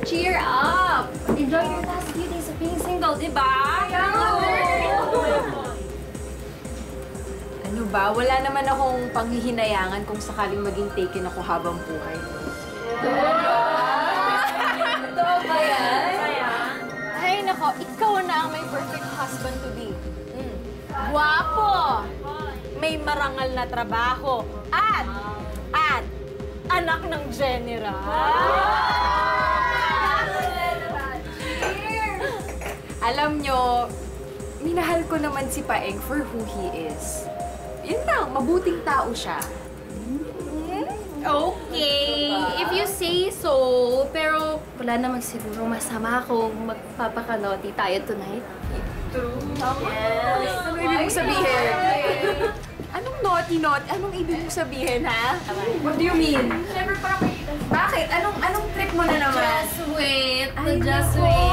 Cheer up! Enjoy your last few days of being single, di ba? Ano ba? Wala naman akong panghihinayangan kung sakaling maging taken ako habang buhay. Totoo ba yan? Ay, nako, ikaw na ang may perfect husband to be. Guwapo! May marangal na trabaho. At anak ng general. Alam nyo, minahal ko naman si Paeng for who he is. Yun lang, mabuting tao siya. Okay, if you say so. Pero wala namang siguro masama kung magpapakanoti tayo tonight. True. Yes. Ano ibig mong sabihin? Anong naughty-naughty? Anong ibig mong sabihin, ha? What do you mean? Siyempre parang Bakit? Anong trip mo na naman? just wait. Ay, Just nako. wait.